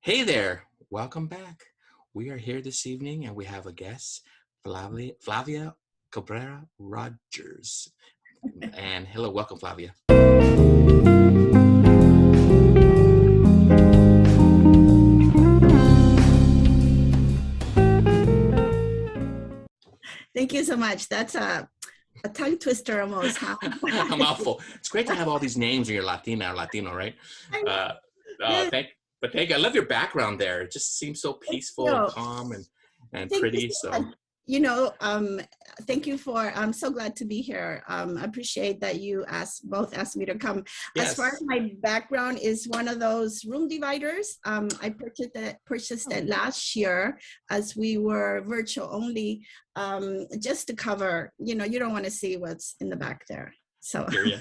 Hey there, welcome back. We are here this evening and we have a guest, Flavia Cabrera Rodgers. And hello, welcome, Flavia. Thank you so much. That's a tongue twister almost, huh? A mouthful. It's great to have all these names when you're Latina or Latino, right? Uh, Yeah, thank you. I love your background there. It just seems so thank peaceful and you. calm and Thank you pretty. so So much. Thank you I'm so glad to be here. I appreciate that you both asked me to come. As far as yes. my background is one of those room dividers. I purchased it last year as we were virtual only, just to cover, you don't want to see what's in the back there. So I hear you.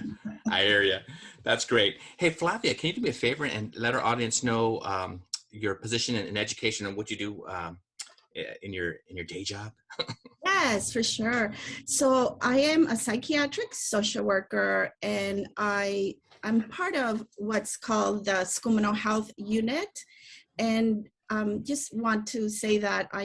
I hear you. That's great. Hey, Flavia, can you do me a favor and let our audience know your position in education and what you do in your day job? yes, for sure. So I am a psychiatric social worker, and I'm part of what's called the school mental health unit. And just want to say that I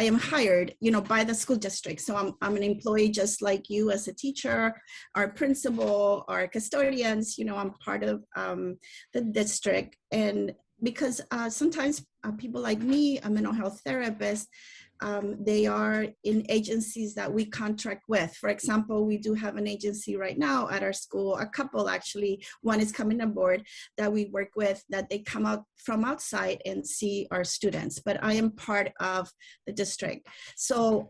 am hired, by the school district. So I'm an employee just like you as a teacher, our principal, our custodians. I'm part of the district, and because sometimes people like me, a mental health therapist, they are in agencies that we contract with. For example, we do have an agency right now at our school, a couple actually, one is coming aboard that we work with, that they come out from outside and see our students, but I am part of the district. So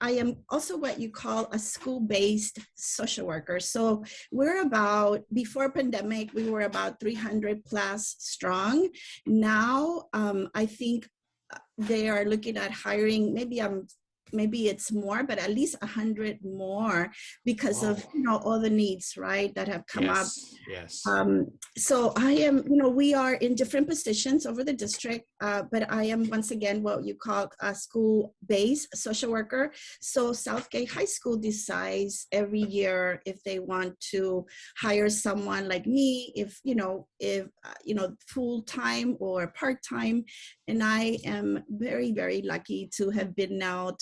I am also what you call a school-based social worker. So before pandemic, we were about 300 plus strong. Now, I think they are looking at hiring, maybe it's more, but at least 100 more because of Whoa. all the needs, right, that have come up. Yes, yes. So I am, we are in different positions over the district, but I am once again what you call a school-based social worker. So Southgate High School decides every year if they want to hire someone like me, if full-time or part-time. And I am very, very lucky to have been now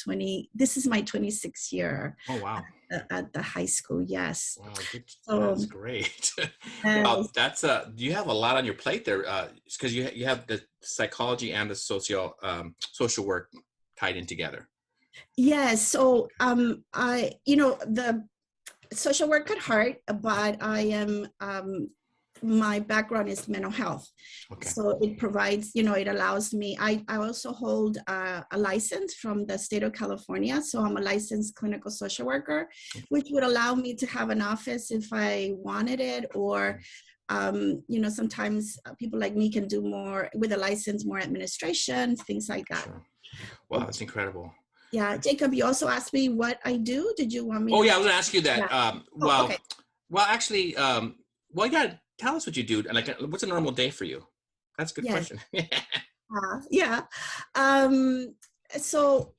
this is my 26th year Oh, wow. at the high school. Yes. Wow, good. So That's great. uh, Wow, that's you have a lot on your plate there, because you have the psychology and the social work tied in together. yes. So the social work at heart, but I am my background is mental health. Okay. So it provides, it allows me, I also hold a license from the state of California. So I'm a licensed clinical social worker, which would allow me to have an office if I wanted it, or sometimes people like me can do more with a license, more administration, things like that. Sure. Wow, that's incredible. Yeah, Jacob, you also asked me what I do. Did you want me Oh to? yeah, I was gonna ask you that. Yeah. Oh, okay. Well, actually, well, you gotta tell us what you do. Like, what's a normal day for you? That's a good Yes. question. Yeah. Um, so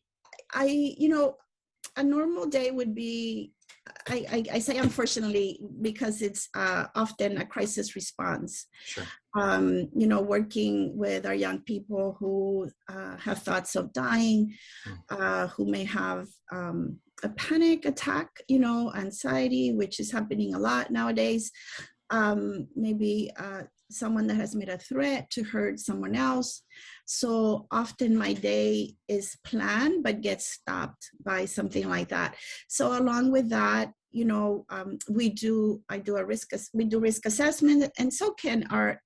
a normal day would be, I say unfortunately, because it's often a crisis response. Sure. Working with our young people who have thoughts of dying, who may have a panic attack, anxiety, which is happening a lot nowadays. Maybe someone that has made a threat to hurt someone else. So often my day is planned but gets stopped by something like that. So along with that, we do risk assessment, and so can I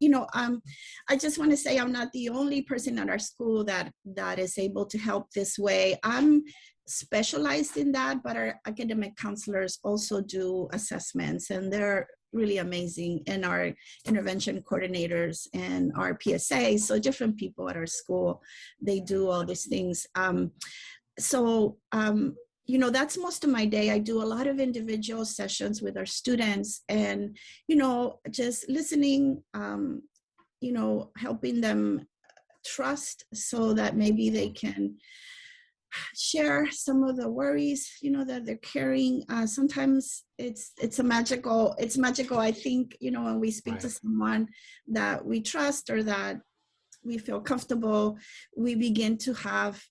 just want to say I'm not the only person at our school that is able to help this way. I'm specialized in that, but our academic counselors also do assessments, and they're really amazing, and our intervention coordinators and our PSA. So different people at our school, they do all these things. That's most of my day. I do a lot of individual sessions with our students, and just listening, helping them trust so that maybe they can share some of the worries, that they're carrying. Sometimes it's magical. I think, when we speak to someone that we trust or that we feel comfortable, we begin to have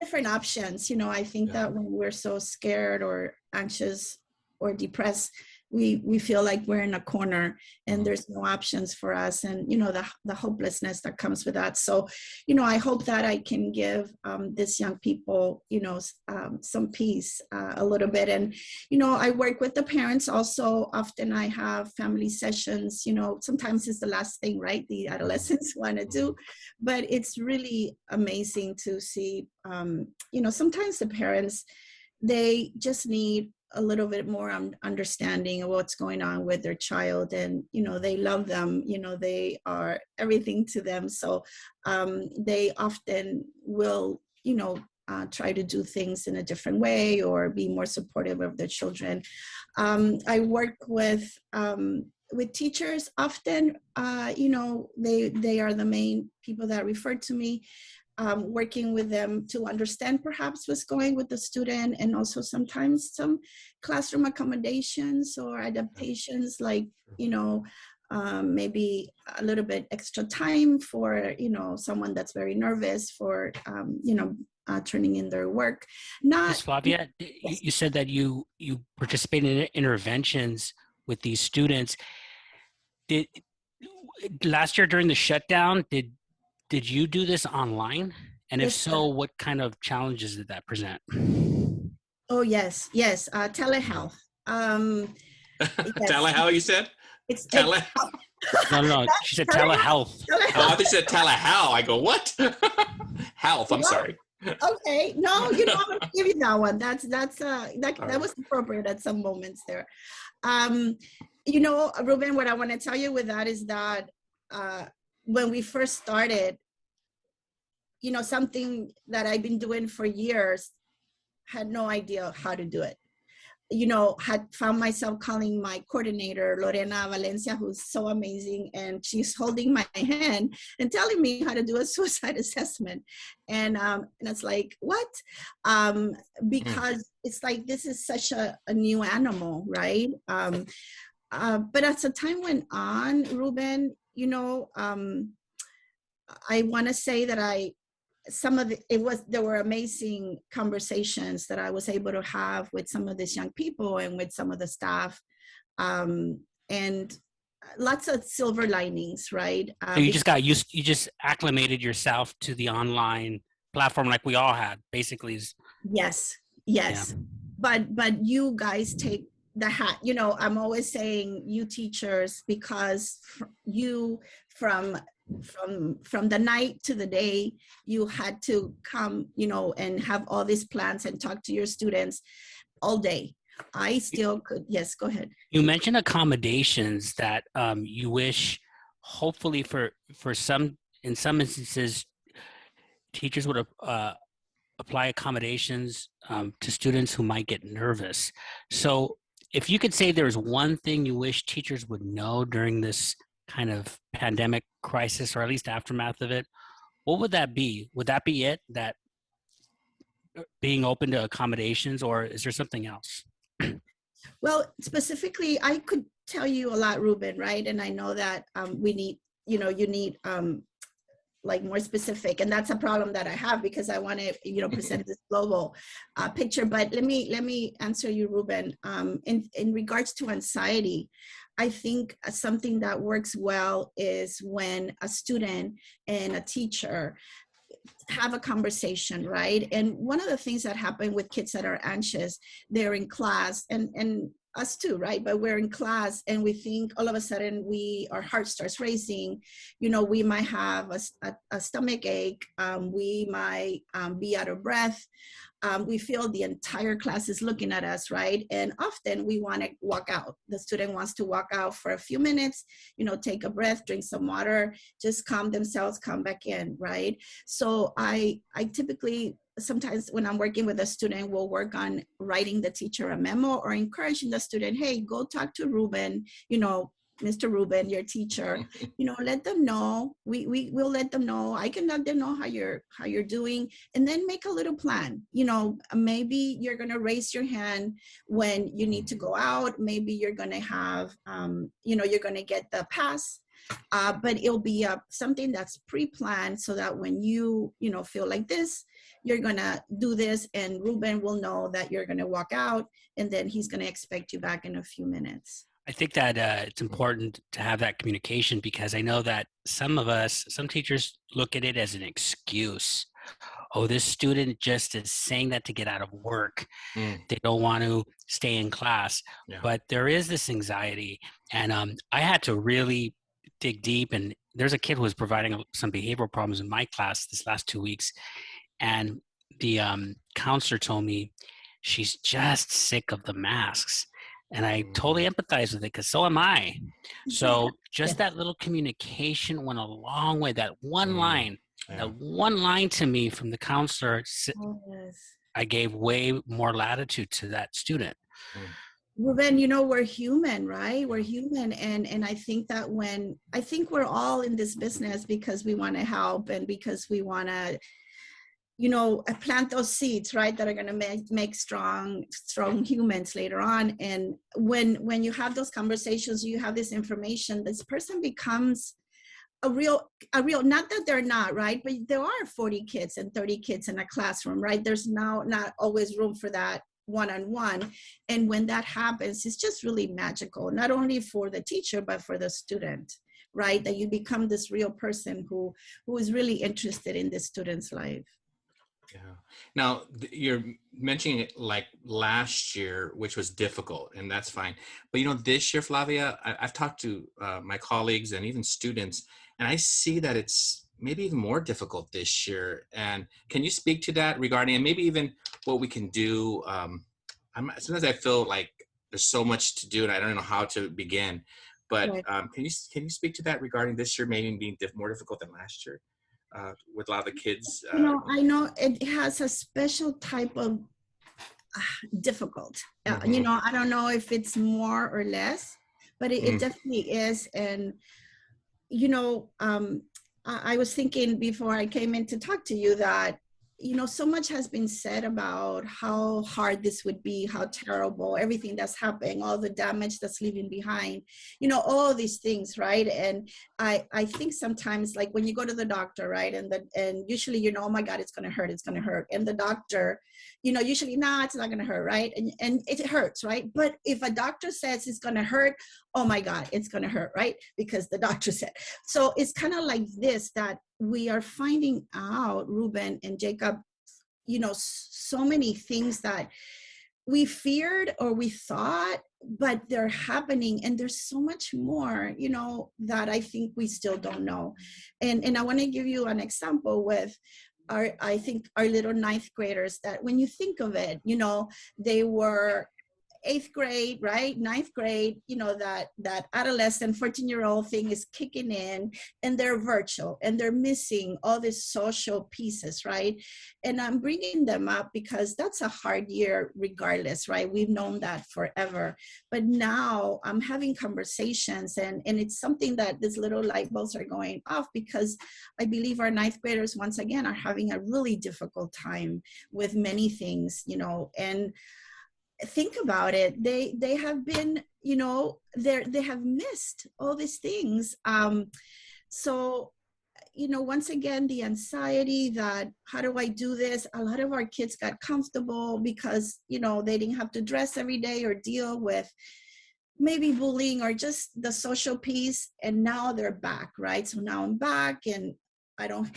different options. I think that when we're so scared or anxious or depressed, we feel like we're in a corner and there's no options for us, and the hopelessness that comes with that. So I hope that I can give these young people some peace a little bit. And I work with the parents also. Often I have family sessions. Sometimes it's the last thing, right, the adolescents want to do, but it's really amazing to see sometimes the parents, they just need a little bit more understanding of what's going on with their child, and they love them, they are everything to them. So they often will try to do things in a different way or be more supportive of their children. I work with teachers often. They are the main people that refer to me. Working with them to understand perhaps what's going with the student, and also sometimes some classroom accommodations or adaptations, like, maybe a little bit extra time for, someone that's very nervous for, turning in their work. Ms. Flavia, you said that you participate in interventions with these students. Last year during the shutdown, did you do this online? And if so, what kind of challenges did that present? Oh, yes. Telehealth. Telehealth, you said? It's telehealth. No. She said telehealth. Oh, I thought you said telehealth. I go, what? Health. I'm sorry. Okay. No, I'm going to give you that one. That was appropriate at some moments there. Ruben, what I want to tell you with that is that when we first started, something that I've been doing for years, had no idea how to do it. Had found myself calling my coordinator, Lorena Valencia, who's so amazing, and she's holding my hand and telling me how to do a suicide assessment. And it's like, what? Because it's like, this is such a new animal, right? But as the time went on, Ruben, I want to say that there were amazing conversations that I was able to have with some of these young people and with some of the staff, and lots of silver linings, right? So you just got used, you just acclimated yourself to the online platform like we all had, basically. Yes. Yeah. But you guys take the hat. I'm always saying you teachers, because you from the night to the day, you had to come, and have all these plans and talk to your students all day. I still could. Yes, go ahead. You mentioned accommodations that you wish, hopefully for some, in some instances, teachers would apply accommodations to students who might get nervous. So if you could say there's one thing you wish teachers would know during this kind of pandemic crisis, or at least aftermath of it, what would that be? Would that be it, that being open to accommodations, or is there something else? Well, specifically, I could tell you a lot, Ruben, right? And I know that we need, you need like more specific, and that's a problem that I have, because I want to, present this global picture. But let me answer you, Ruben. In regards to anxiety, I think something that works well is when a student and a teacher have a conversation, right? And one of the things that happen with kids that are anxious, they're in class, and us too, right? But we're in class and we think all of a sudden our heart starts racing. We might have a stomach ache. We might be out of breath. We feel the entire class is looking at us, right? And often we want to walk out. The student wants to walk out for a few minutes, take a breath, drink some water, just calm themselves, come back in, right? So I typically, sometimes when I'm working with a student, we'll work on writing the teacher a memo or encouraging the student, hey, go talk to Ruben, Mr. Ruben, your teacher, let them know. We will let them know. I can let them know how you're doing, and then make a little plan. Maybe you're going to raise your hand when you need to go out. Maybe you're going to have, you're going to get the pass. But it'll be something that's pre-planned so that when you feel like this, you're going to do this, and Ruben will know that you're going to walk out, and then he's going to expect you back in a few minutes. I think that it's important to have that communication, because I know that some teachers look at it as an excuse. Oh, this student just is saying that to get out of work. They don't want to stay in class. Yeah. But there is this anxiety. And I had to really dig deep. And there's a kid who was providing some behavioral problems in my class this last 2 weeks. And the counselor told me she's just sick of the masks. And I totally empathize with it, because so am I. So just that little communication went a long way. That one line, to me from the counselor, I gave way more latitude to that student. Ruben, we're human, right? We're human. And I think that I think we're all in this business because we want to help, and because we want to, plant those seeds, right, that are going to make strong humans later on. And when you have those conversations, you have this information, this person becomes a real, not that they're not, right, but there are 40 kids and 30 kids in a classroom, right? There's now not always room for that one-on-one. And when that happens, it's just really magical, not only for the teacher, but for the student, right? That you become this real person who is really interested in the student's life. Yeah. Now, you're mentioning it like last year, which was difficult, and that's fine. But, this year, Flavia, I've talked to my colleagues and even students, and I see that it's maybe even more difficult this year. And can you speak to that regarding, and maybe even what we can do? Sometimes I feel like there's so much to do, and I don't know how to begin. But can you speak to that regarding this year maybe being more difficult than last year? With a lot of the kids. I know it has a special type of difficult. I don't know if it's more or less, but it definitely is. And, I was thinking before I came in to talk to you that, so much has been said about how hard this would be, how terrible, everything that's happening, all the damage that's leaving behind, all these things, right? And I think sometimes, like when you go to the doctor, right? And usually, oh my God, it's going to hurt. And the doctor, usually, nah, it's not going to hurt, right? And it hurts, right? But if a doctor says it's going to hurt, oh my God, it's going to hurt, right? Because the doctor said. So it's kind of like this, that we are finding out, Ruben and Jacob, so many things that we feared or we thought, but they're happening. And there's so much more, that I think we still don't know. And I want to give you an example with our little ninth graders, that when you think of it, they were 8th grade, right? 9th grade, that adolescent 14-year-old thing is kicking in, and they're virtual and they're missing all these social pieces, right? And I'm bringing them up because that's a hard year regardless, right? We've known that forever. But now I'm having conversations, and it's something that these little light bulbs are going off, because I believe our 9th graders, once again, are having a really difficult time with many things, and think about it, they have been, they have missed all these things. So, once again, the anxiety that, how do I do this? A lot of our kids got comfortable because, they didn't have to dress every day or deal with maybe bullying or just the social piece. And now they're back, right? So now I'm back, and I don't,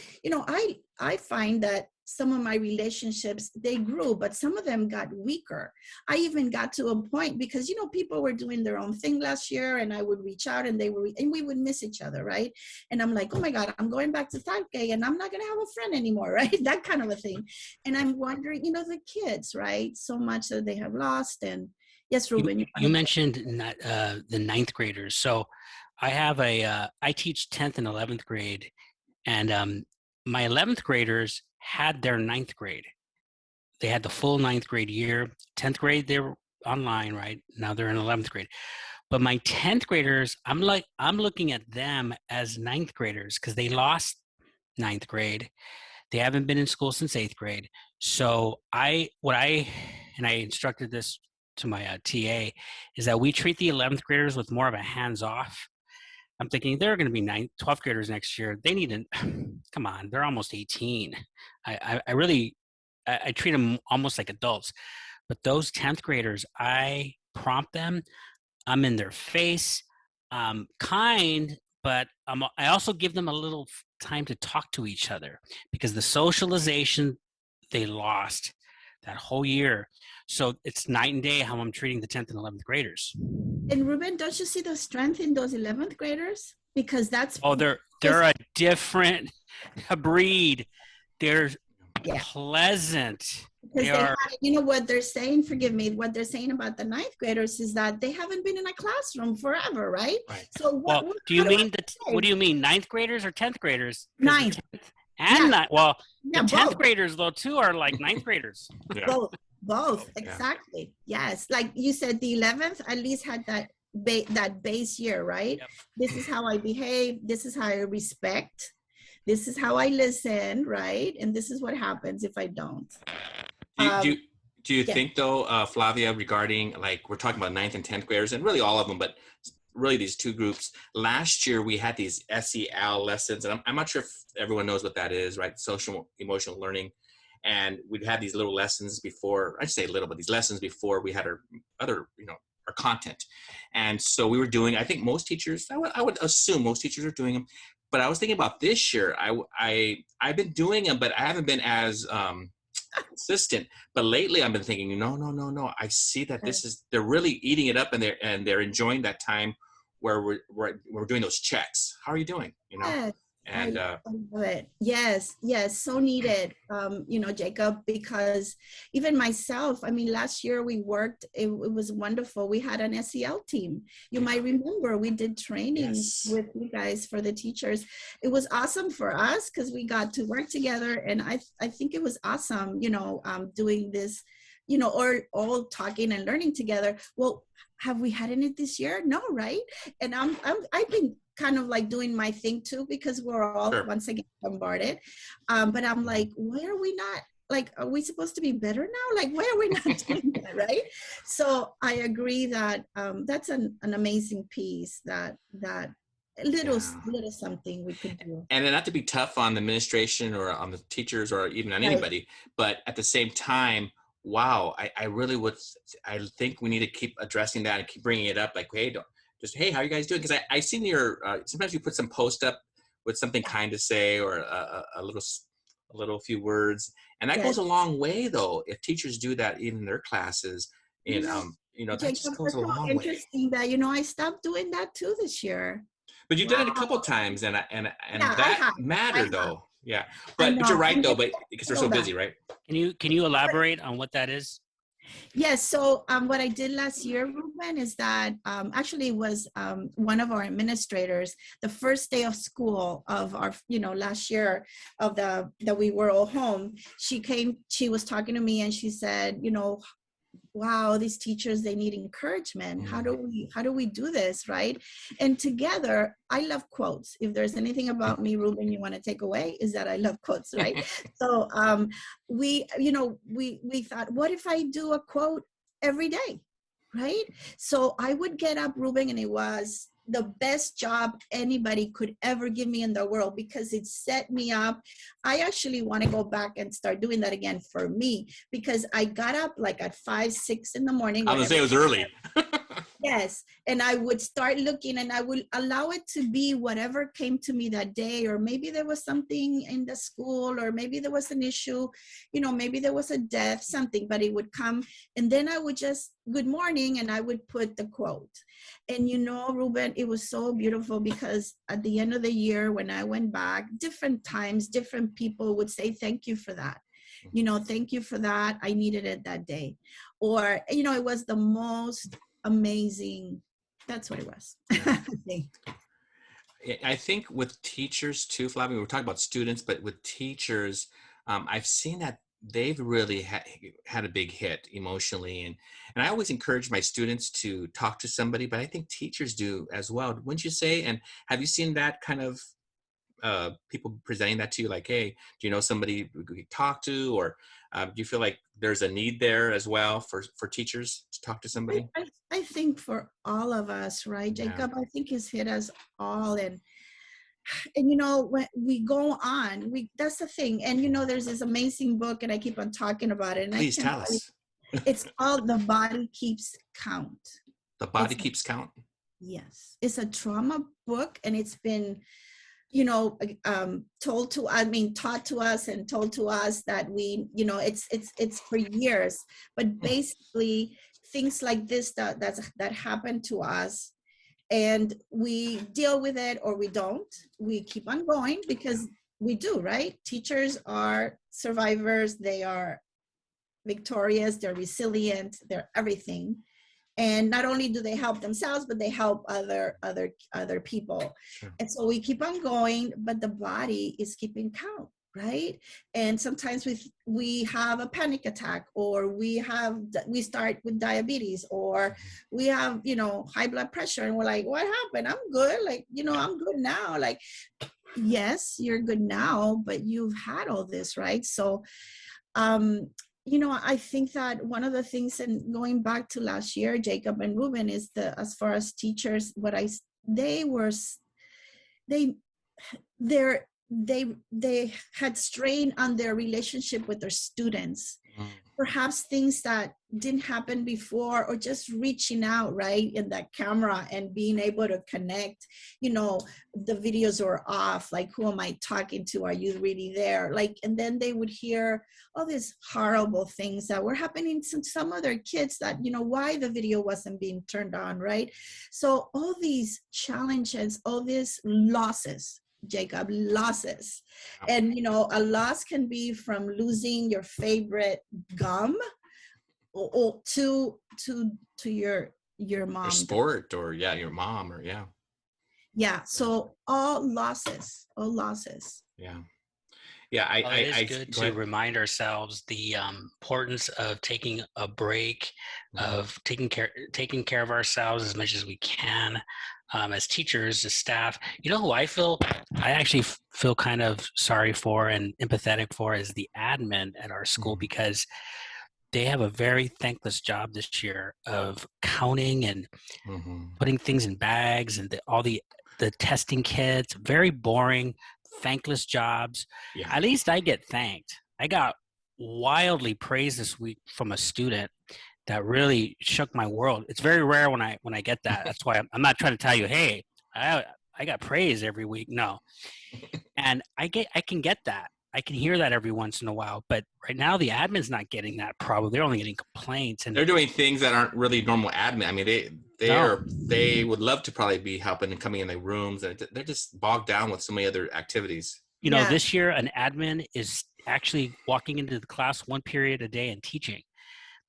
I find that some of my relationships, they grew, but some of them got weaker. I even got to a point because, people were doing their own thing last year, and I would reach out, and we would miss each other, right? And I'm like, oh my God, I'm going back to Talke, and I'm not going to have a friend anymore, right? That kind of a thing. And I'm wondering, the kids, right? So much that they have lost. And yes, Ruben. You mentioned the 9th graders. So I have I teach 10th and 11th grade, and my 11th graders had their 9th grade. They had the full 9th grade year. 10th grade, they were online, right? Now they're in 11th grade. But my 10th graders, I'm looking at them as ninth graders because they lost ninth grade. They haven't been in school since eighth grade. So I instructed this to my TA, is that we treat the 11th graders with more of a hands-off. I'm thinking they're going to be 12th graders next year. They need to, come on, they're almost 18. I really treat them almost like adults. But those 10th graders, I prompt them. I'm in their face, kind, but I also give them a little time to talk to each other because the socialization they lost that whole year. So it's night and day how I'm treating the 10th and 11th graders. And Ruben, don't you see the strength in those 11th graders? Because that's they're a different breed. They're pleasant. Because you know what they're saying, forgive me, what they're saying about the ninth graders is that they haven't been in a classroom forever, right? So what do you mean what do you mean, ninth graders or 10th graders? Ninth. The 10th both. graders though too are like ninth graders. Both, exactly. Yes, like you said, the 11th at least had that base year, right? Yep. This is how I behave. This is how I respect. This is how I listen, right? And this is what happens if I don't. Do you think though, Flavia, regarding, like, we're talking about 9th and 10th graders and really all of them, but really these two groups, last year we had these SEL lessons, and I'm not sure if everyone knows what that is, right? Social emotional learning. And we'd have these little lessons before, I say little, but these lessons before we had our other, our content. And so we were doing, I think most teachers, I would assume most teachers are doing them. But I was thinking about this year, I've been doing them, but I haven't been as consistent. But lately I've been thinking, no. I see that they're really eating it up, and they're enjoying that time where we're doing those checks. How are you doing? Yes. And I love it. Yes, so needed, Jacob, because even myself, I mean, last year we worked, it was wonderful. We had an SEL team. You might remember we did trainings with you guys for the teachers. It was awesome for us because we got to work together, and I think it was awesome, doing this, or all talking and learning together. Well, have we had any this year? No, right? And I've been kind of like doing my thing too, because we're all once again bombarded. But I'm like, why are we not, like, are we supposed to be better now? Like, why are we not doing that, right? So I agree that that's an amazing piece, that little something we could do. And then not to be tough on the administration or on the teachers or even on anybody, but at the same time, wow, I really would, I think we need to keep addressing that and keep bringing it up. Like, hey, hey, how are you guys doing? Because I seen your, sometimes you put some post up with something kind to say, or a little few words. And that goes a long way though. If teachers do that even in their classes, and that just goes a long way. Interesting that, I stopped doing that too this year. But you've done it a couple of times, and that mattered though. Yeah, but you're right though. But because we're so busy, right? Can you elaborate on what that is? Yes. So what I did last year, Ruben, is that actually was one of our administrators, the first day of school of our, last year of that we were all home. She was talking to me, and she said, wow, these teachers, they need encouragement. How do we do this, right? And together, I love quotes. If there's anything about me, Ruben, you want to take away, is that I love quotes, right? So we thought, what if I do a quote every day, right? So I would get up, Ruben, and it was the best job anybody could ever give me in the world, because it set me up. I actually want to go back and start doing that again for me, because I got up like at 5, 6 in the morning. I was gonna say it was early. Yes. And I would start looking, and I would allow it to be whatever came to me that day. Or maybe there was something in the school, or maybe there was an issue, maybe there was a death, something, but it would come. And then I would just, good morning, and I would put the quote. And Ruben, it was so beautiful, because at the end of the year, when I went back, different times, different people would say, thank you for that. Thank you for that. I needed it that day. Or, it was the most amazing. That's what it was. I think with teachers too, Flavia, we were talking about students, but with teachers, I've seen that they've really had a big hit emotionally. And I always encourage my students to talk to somebody, but I think teachers do as well. Wouldn't you say? And have you seen that kind of people presenting that to you, like, hey, do you know somebody we could talk to? Or do you feel like there's a need there as well for teachers to talk to somebody? I think for all of us, right, Yeah. Jacob, I think it's hit us all. And when we go on, that's the thing. And there's this amazing book, and I keep on talking about it, and I Please can't tell tell you, us. it's called The Body Keeps Count. The body It's keeps count. Yes, it's a trauma book, and it's been taught to us and told to us that it's for years. But basically, things like this that happen to us, and we deal with it or we don't. We keep on going because we do, right? Teachers are survivors. They are victorious. They're resilient. They're everything. And not only do they help themselves, but they help other people. Sure. And so we keep on going, but the body is keeping count, right? And sometimes we have a panic attack, or we start with diabetes, or we have high blood pressure, and we're like, what happened? I'm good, like I'm good now. Like, yes, you're good now, but you've had all this, right? So I think that one of the things, and going back to last year, Jacob and Ruben, is as far as teachers, they had strain on their relationship with their students. Perhaps things that didn't happen before, or just reaching out, right, in that camera and being able to connect. The videos were off, like, who am I talking to? Are you really there? Like, and then they would hear all these horrible things that were happening to some other kids, that why the video wasn't being turned on, right? So all these challenges, all these losses, Jacob, losses. And a loss can be from losing your favorite gum, or to your mom, Or sport, or your mom, or so all losses. Well, it is I good go to ahead. remind ourselves the importance of taking a break, of taking care of ourselves as much as we can, as teachers, as staff. Who I actually feel kind of sorry for and empathetic for is the admin at our school, because they have a very thankless job this year of counting and putting things in bags, and all the testing kits. Very boring, thankless jobs. Yeah. At least I get thanked. I got wildly praised this week from a student that really shook my world. It's very rare when I get that. That's why I'm not trying to tell you, hey, I got praise every week. No. And I can get that. I can hear that every once in a while, but right now the admin's not getting that. Probably they're only getting complaints, and they're doing things that aren't really normal admin. I mean, they would love to probably be helping and coming in the rooms, and they're just bogged down with so many other activities. This year an admin is actually walking into the class one period a day and teaching,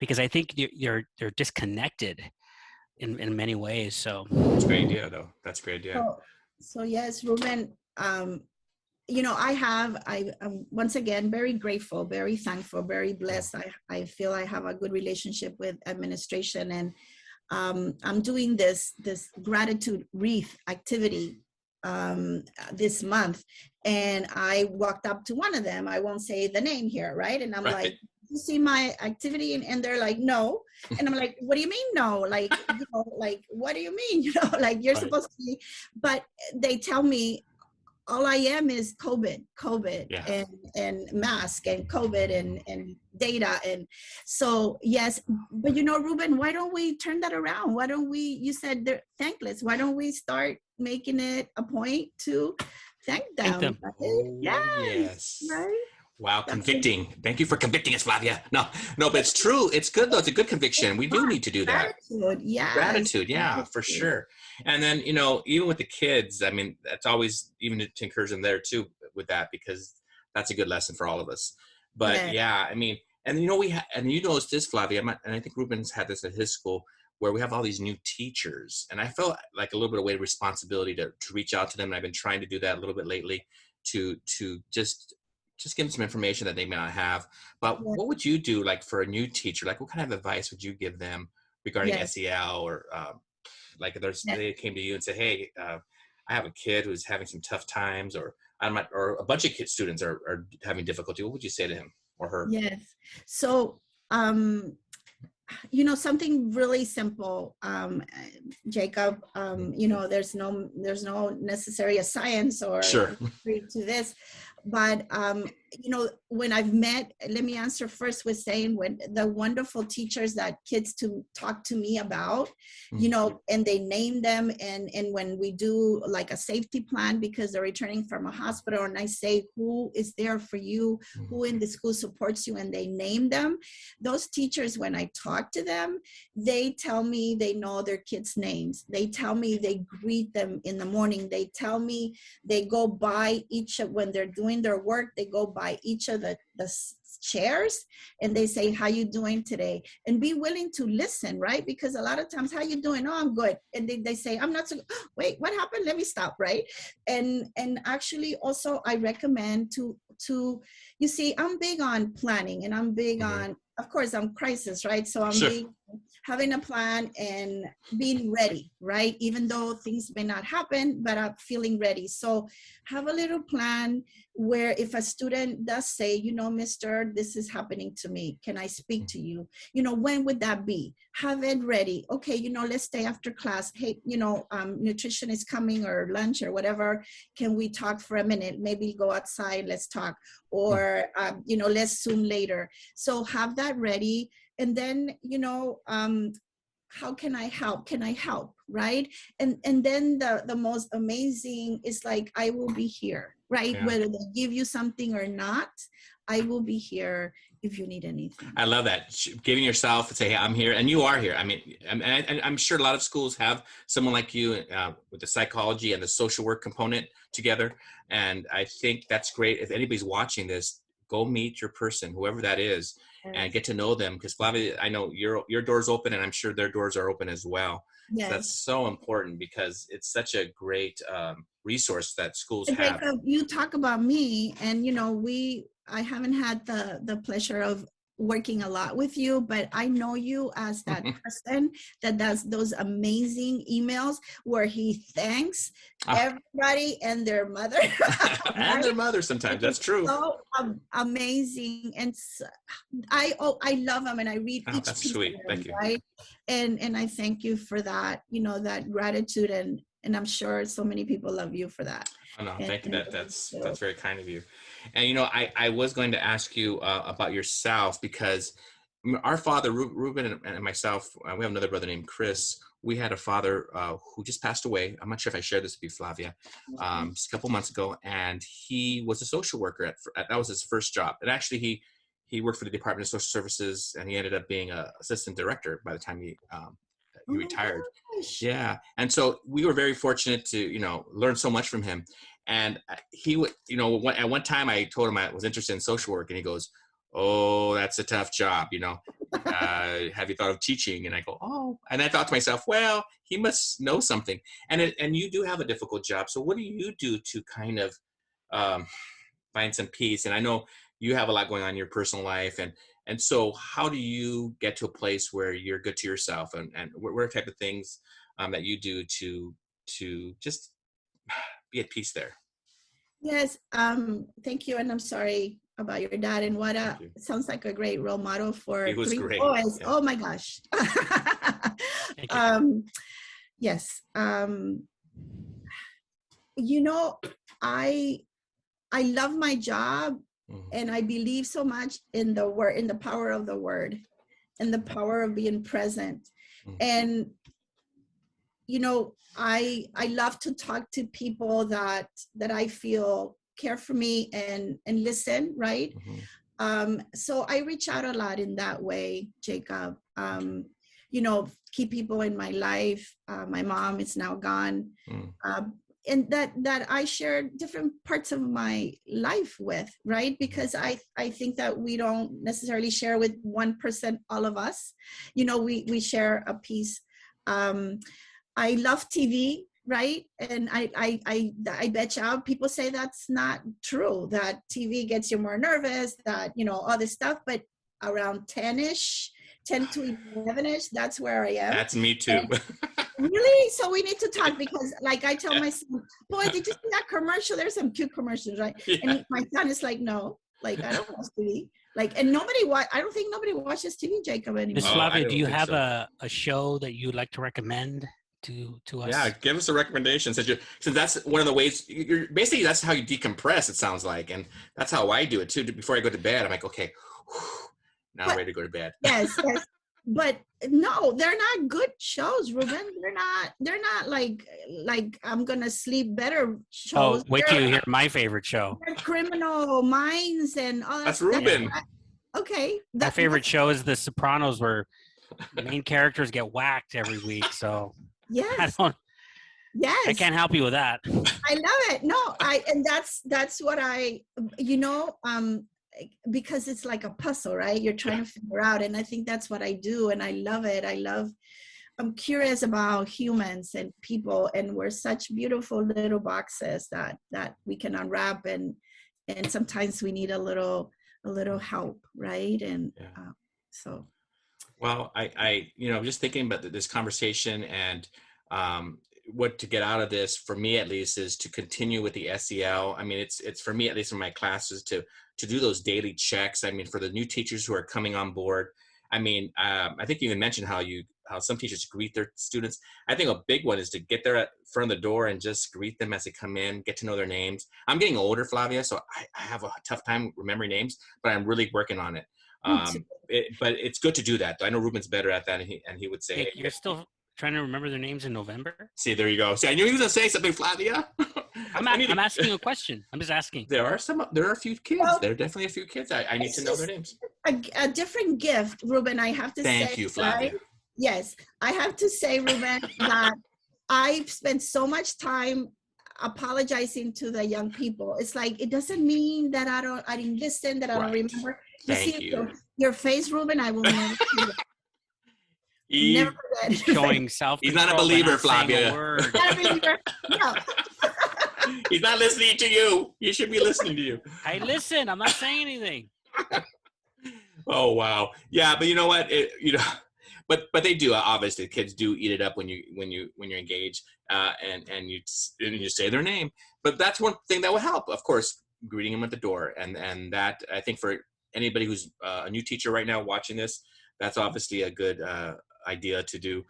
because I think they're disconnected in many ways. So that's a great idea, though. That's a great idea. So yes, Ruben. I'm once again very grateful, very thankful, very blessed. I feel I have a good relationship with administration, and I'm doing this gratitude wreath activity this month, and I walked up to one of them. I won't say the name here, right? And I'm like, you see my activity? And they're like, no. And I'm like, what do you mean no? Like, like, what do you mean? Like, you're supposed to be. But they tell me, all I am is COVID and mask and COVID and data. And so, yes, but Ruben, why don't we turn that around? Why don't we, you said they're thankless. Why don't we start making it a point to thank them? Oh, yes. Right? Wow, convicting. Thank you for convicting us, Flavia. No, but it's true. It's good, though. It's a good conviction. We do need to do that. Gratitude, yeah, for sure. And then, even with the kids, I mean, that's always, even to encourage them there, too, with that, because that's a good lesson for all of us. But, I mean, and, and you noticed this, Flavia, and I think Ruben's had this at his school, where we have all these new teachers. And I felt like a little bit of weight of responsibility to reach out to them. And I've been trying to do that a little bit lately, to just give them some information that they may not have. But Yeah. what would you do, like for a new teacher? Like, what kind of advice would you give them regarding Yes. SEL, or like if Yes. they came to you and said, "Hey, I have a kid who's having some tough times," or or a bunch of students are having difficulty. What would you say to him or her? Yes. So, something really simple, Jacob, there's no necessary a science or Sure. to this, but when I've met, let me answer first with saying, when the wonderful teachers that kids to talk to me about, and they name them, and when we do like a safety plan because they're returning from a hospital, and I say, who is there for you, who in the school supports you, and they name them, those teachers, when I talk to them, they tell me they know their kids' names. They tell me they greet them in the morning. They tell me they go by each of, when they're doing their work, they go by each of the chairs and they say, how you doing today? And be willing to listen, right? Because a lot of times, how you doing? Oh, I'm good. And they say, I'm not so good. Wait, what happened? Let me stop, right? And actually also I recommend to you see, I'm big on planning, and I'm big on, of course, I'm crisis, right? So I'm big having a plan and being ready, right? Even though things may not happen, but I'm feeling ready. So have a little plan where if a student does say, mister, this is happening to me, can I speak to you? When would that be? Have it ready. Okay, let's stay after class. Hey, nutrition is coming, or lunch or whatever. Can we talk for a minute? Maybe go outside, let's talk. Or, let's Zoom later. So have that ready. And then, how can I help? Can I help? Right. And then the most amazing is like, I will be here, right? Yeah. Whether they give you something or not, I will be here if you need anything. I love that. Giving yourself and say, hey, I'm here, and you are here. I mean, I'm sure a lot of schools have someone like you with the psychology and the social work component together. And I think that's great. If anybody's watching this, go meet your person, whoever that is, and get to know them. Because Flavia, I know your door's open, and I'm sure their doors are open as well. Yes. So that's so important, because it's such a great resource that schools have. Jacob, you talk about me, and I haven't had the pleasure of working a lot with you, but I know you as that person that does those amazing emails where he thanks everybody and their mother. And their mother sometimes. That's true. So amazing. And so, I love them, and I read each that's piece sweet. of them, Thank you. right? And I thank you for that, that gratitude, and I'm sure so many people love you for that. Oh, no, thank you. That's very kind of you. And, I was going to ask you about yourself, because our father, Ruben, and myself, we have another brother named Chris. We had a father who just passed away. I'm not sure if I shared this with you, Flavia, just a couple months ago. And he was a social worker. That was his first job. And actually, he worked for the Department of Social Services, and he ended up being an assistant director by the time he retired. Yeah. And so we were very fortunate to, learn so much from him. And he would, at one time I told him I was interested in social work, and he goes, oh, that's a tough job. Have you thought of teaching? And I go, oh, and I thought to myself, well, he must know something. And you do have a difficult job. So what do you do to kind of find some peace? And I know you have a lot going on in your personal life. And so how do you get to a place where you're good to yourself, and what type of things that you do to just be at peace there? Yes. Thank you. And I'm sorry about your dad, and sounds like a great role model for 3 boys. Yeah. Oh my gosh. Yes. I love my job, and I believe so much in the word, in the power of the word, and the power of being present. And I love to talk to people that I feel care for me and listen, right? So I reach out a lot in that way, Jacob. Keep people in my life. My mom is now gone. And that I share different parts of my life with, right? Because I think that we don't necessarily share with one person, all of us. We share a piece. I love TV. right? And I bet you people say that's not true, that TV gets you more nervous, that, all this stuff, but around 10-ish, 10 to 11-ish, that's where I am. That's me too. Really? So we need to talk, because like I tell my son, boy, did you see that commercial? There's some cute commercials, right? Yeah. And my son is like, no, like I don't watch TV. Like, and I don't think nobody watches TV, Jacob, anymore. Miss Oh, I Flavia, don't do you think have so. a show that you'd like to recommend to us? Yeah, give us a recommendation. Since that's one of the ways you're basically, that's how you decompress, it sounds like. And that's how I do it too. Before I go to bed, I'm like, okay, now I'm ready to go to bed. Yes. But no, they're not good shows, Ruben. They're not like I'm gonna sleep better shows. Oh, wait till you hear my favorite show. Criminal Minds and all that. That's Ruben. Okay. My favorite show is The Sopranos, where the main characters get whacked every week. So Yes. I can't help you with that. I love it. No, and that's what because it's like a puzzle, right? You're trying to figure out, and I think that's what I do, and I love it. I'm curious about humans and people, and we're such beautiful little boxes that we can unwrap, and sometimes we need a little help, right? And so. Well, I just thinking about this conversation and what to get out of this, for me at least, is to continue with the SEL. I mean, it's for me, at least in my classes, to do those daily checks. I mean, for the new teachers who are coming on board, I mean, I think you even mentioned how some teachers greet their students. I think a big one is to get there at front of the door and just greet them as they come in, get to know their names. I'm getting older, Flavia, so I have a tough time remembering names, but I'm really working on it. But it's good to do that. I know Ruben's better at that, and he would say, Hey, you're still trying to remember their names in November? See, there you go. See, I knew he was going to say something, Flavia. I'm asking you a question. I'm just asking. There are a few kids. There are definitely a few kids. I need to know their names. A different gift, Ruben, I have to say. Thank you, Flavia. Right? Yes, I have to say, Ruben, that I've spent so much time apologizing to the young people. It's like, it doesn't mean that I didn't listen, that I don't remember. Thank you. Your face, Ruben, I will never forget. Never forget. Showing self. He's not a believer, Flavia. Not a believer. No. He's not listening to you. He should be listening to you. I listen. I'm not saying anything. Oh wow, yeah, but you know what? But they do, obviously. Kids do eat it up when you're engaged, and you say their name. But that's one thing that will help, of course, greeting them at the door, and that, I think, for anybody who's a new teacher right now watching this, that's obviously a good idea to do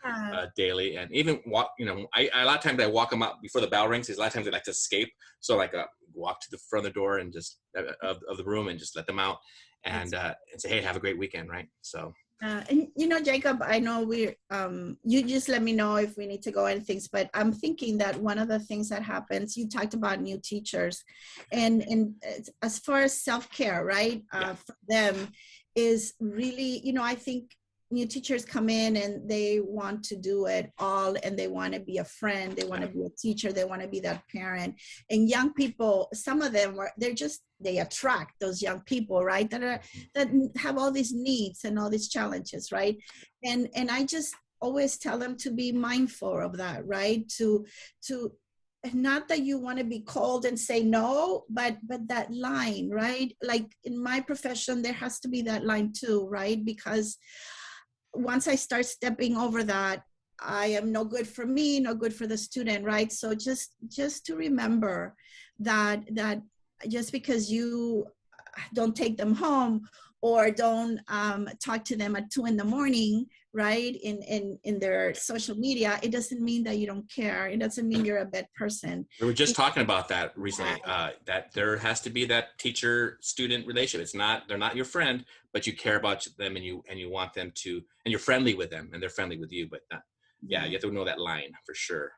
daily. And even walk, a lot of times I walk them out before the bell rings, because a lot of times they like to escape. So like walk to the front of the door and just of the room and just let them out and say, hey, have a great weekend, right? So. And Jacob, I know you just let me know if we need to go into things, but I'm thinking that one of the things that happens, you talked about new teachers, and as far as self-care, right? For them is really, I think new teachers come in and they want to do it all, and they want to be a friend, they want to be a teacher, they want to be that parent. And young people, some of them they attract those young people, right, that have all these needs and all these challenges, right? And I just always tell them to be mindful of that, right? To not that you want to be cold and say no, but that line, right? Like in my profession, there has to be that line too, right? Because once I start stepping over that, I am no good for me, no good for the student, right? So just to remember that just because you don't take them home or don't talk to them at 2 a.m, right, in their social media, it doesn't mean that you don't care. It doesn't mean you're a bad person. We were just talking about that recently, that there has to be that teacher-student relationship. They're not your friend, but you care about them, and you want them to, and you're friendly with them, and they're friendly with you. But you have to know that line for sure.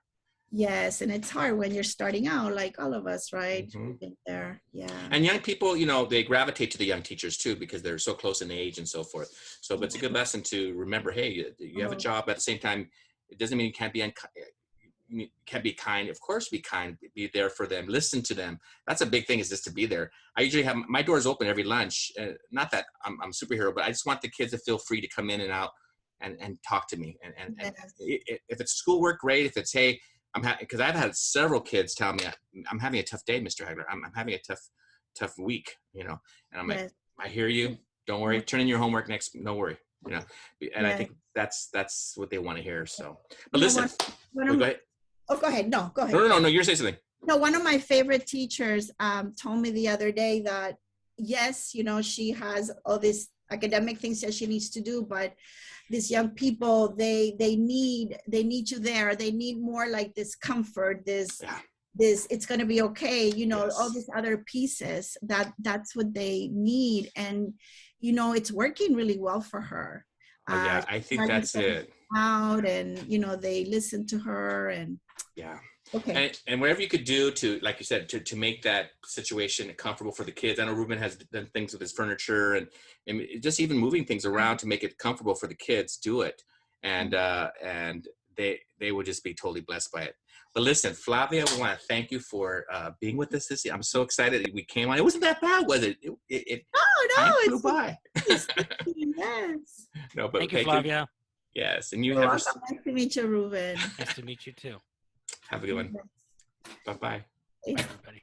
Yes, and it's hard when you're starting out, like all of us, right? Mm-hmm. There, yeah. And young people, they gravitate to the young teachers too, because they're so close in age and so forth. So, but it's a good lesson to remember. Hey, you have a job. At the same time, it doesn't mean you can't be kind. Of course, be kind. Be there for them. Listen to them. That's a big thing. Is just to be there. I usually have my doors open every lunch. Not that I'm a superhero, but I just want the kids to feel free to come in and out and talk to me. And if it's schoolwork, great. If it's, hey, because I've had several kids tell me I'm having a tough day, Mr. Hagler. I'm having a tough week, and I'm like, Yes. I hear you. Don't worry. Turn in your homework next. No worry. And I Yes. think that's what they want to hear. So, but You know, listen, one go of, ahead. oh, go ahead. No, go ahead. No. You're saying something. No, one of my favorite teachers told me the other day that yes, she has all these academic things that she needs to do, but these young people, they need you there. They need more like this comfort, this it's going to be okay, all these other pieces that's what they need. And it's working really well for her. Oh, yeah, I think that's it. Out and they listen to her and okay. And whatever you could do to, like you said, to make that situation comfortable for the kids. I know Ruben has done things with his furniture and just even moving things around to make it comfortable for the kids. Do it, and they would just be totally blessed by it. But listen, Flavia, we want to thank you for being with us this year. I'm so excited that we came on. It wasn't that bad, was it? Time flew by. Yes. No, but thank you, Flavia. Yes, and you You're have. welcome. Nice to meet you, Ruben. Nice to meet you too. Have a good one. Bye-bye. Bye, everybody.